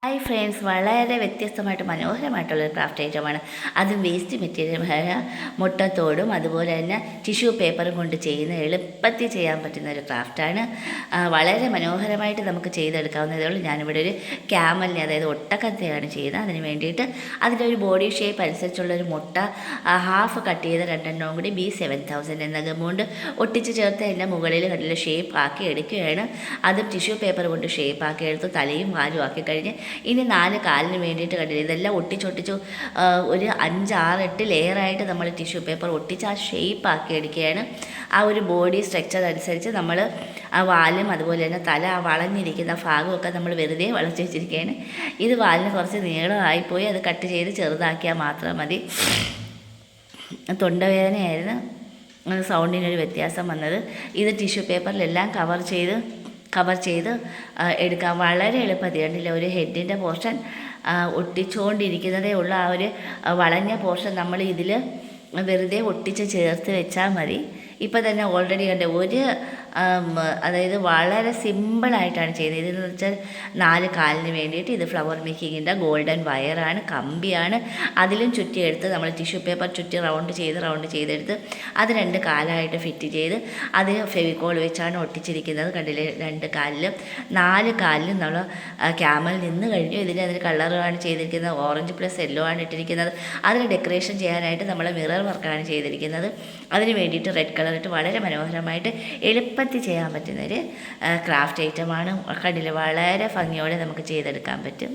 Hi friends, വളരെ വ്യത്യസ്തമായിട്ട് മനോഹരമായിട്ടുള്ളൊരു craft ഐറ്റമാണ്. അതും വേസ്റ്റ് മെറ്റീരിയലായ മുട്ടത്തോടും അതുപോലെ തന്നെ ടിഷ്യൂ പേപ്പറും കൊണ്ട് ചെയ്യുന്ന എളുപ്പത്തിൽ ചെയ്യാൻ പറ്റുന്ന ഒരു ക്രാഫ്റ്റാണ്. വളരെ മനോഹരമായിട്ട് നമുക്ക് ചെയ്തെടുക്കാവുന്നതേ ഉള്ളൂ. ഞാനിവിടെ ഒരു ക്യാമലിനെ, അതായത് ഒട്ടക്കത്തെയാണ് ചെയ്യുന്നത്. അതിന് വേണ്ടിയിട്ട് അതിൻ്റെ ഒരു ബോഡി ഷേപ്പ് അനുസരിച്ചുള്ളൊരു മുട്ട ഹാഫ് കട്ട് ചെയ്ത് രണ്ടെണ്ണവും കൂടി B7000 എന്ന ഗമൗണ്ട് ഒട്ടിച്ച് ചേർത്ത് അതിൻ്റെ മുകളിൽ കണ്ടില്ല ഷേപ്പ് ആക്കി എടുക്കുകയാണ്. അതും ടിഷ്യൂ പേപ്പർ കൊണ്ട് ഷേപ്പ് ആക്കി എടുത്ത് തലയും വാലും ആക്കി കഴിഞ്ഞ് ഇനി 4 കാലിന് വേണ്ടിയിട്ട് കണ്ടില്ല, ഇതെല്ലാം ഒട്ടിച്ചൊട്ടിച്ച് ഒരു 5-6-8 ലെയറായിട്ട് നമ്മൾ ടിഷ്യൂ പേപ്പർ ഒട്ടിച്ച് ആ ഷേപ്പ് ആക്കി എടുക്കുകയാണ്. ആ ഒരു ബോഡി സ്ട്രക്ചർ അനുസരിച്ച് നമ്മൾ ആ വാലും അതുപോലെ തന്നെ തല, ആ വളഞ്ഞിരിക്കുന്ന ഭാഗമൊക്കെ നമ്മൾ വെറുതെ വളച്ച് വെച്ചിരിക്കുകയാണ്. ഇത് വാലിന് കുറച്ച് നീളമായിപ്പോയി, അത് കട്ട് ചെയ്ത് ചെറുതാക്കിയാൽ മാത്രം മതി. തൊണ്ടവേദനയായിരുന്നു സൗണ്ടിനൊരു വ്യത്യാസം വന്നത്. ഇത് ടിഷ്യൂ പേപ്പറിലെല്ലാം കവർ ചെയ്ത് എടുക്കാം. വളരെ എളുപ്പത്തിൽ കണ്ടില്ല, ഒരു ഹെഡിൻ്റെ പോർഷൻ ഒട്ടിച്ചുകൊണ്ടിരിക്കുന്നതേ ഉള്ള ആ ഒരു വളഞ്ഞ പോർഷൻ നമ്മൾ ഇതിൽ വെറുതെ ഒട്ടിച്ച് ചേർത്ത് വെച്ചാൽ മതി. ഇപ്പം തന്നെ ഓൾറെഡി കണ്ട അതായത് വളരെ സിമ്പിളായിട്ടാണ് ചെയ്യുന്നത്. ഇതെന്ന് വെച്ചാൽ 4 കാലിന് വേണ്ടിയിട്ട് ഇത് ഫ്ലവർ മേക്കിങ്ങിൻ്റെ ഗോൾഡൻ വയറാണ്, കമ്പിയാണ്. അതിലും ചുറ്റിയെടുത്ത് നമ്മൾ ടിഷ്യൂ പേപ്പർ ചുറ്റി റൗണ്ട് ചെയ്തെടുത്ത് അത് 2 കാലായിട്ട് ഫിറ്റ് ചെയ്ത് അത് ഫെവിക്കോൾ വെച്ചാണ് ഒട്ടിച്ചിരിക്കുന്നത്. കണ്ടില്ലേ, 2 കാലിലും 4 കാലിലും നമ്മൾ ക്യാമൽ നിന്ന് കഴിഞ്ഞു. അതിന് കളറാണ് ചെയ്തിരിക്കുന്നത്, ഓറഞ്ച് പ്ലസ് യെല്ലോ ആണ് ഇട്ടിരിക്കുന്നത്. അതിന് ഡെക്കറേഷൻ ചെയ്യാനായിട്ട് നമ്മൾ മിറർ വർക്കാണ് ചെയ്തിരിക്കുന്നത്. അതിന് വേണ്ടിയിട്ട് റെഡ് കളർ ഇട്ട് വളരെ മനോഹരമായിട്ട് എളുപ്പത്തിൽ ചെയ്യാൻ പറ്റുന്നൊരു ക്രാഫ്റ്റ് ഐറ്റമാണ്. കണ്ടില്ലേ, വളരെ ഭംഗിയോടെ നമുക്ക് ചെയ്തെടുക്കാൻ പറ്റും.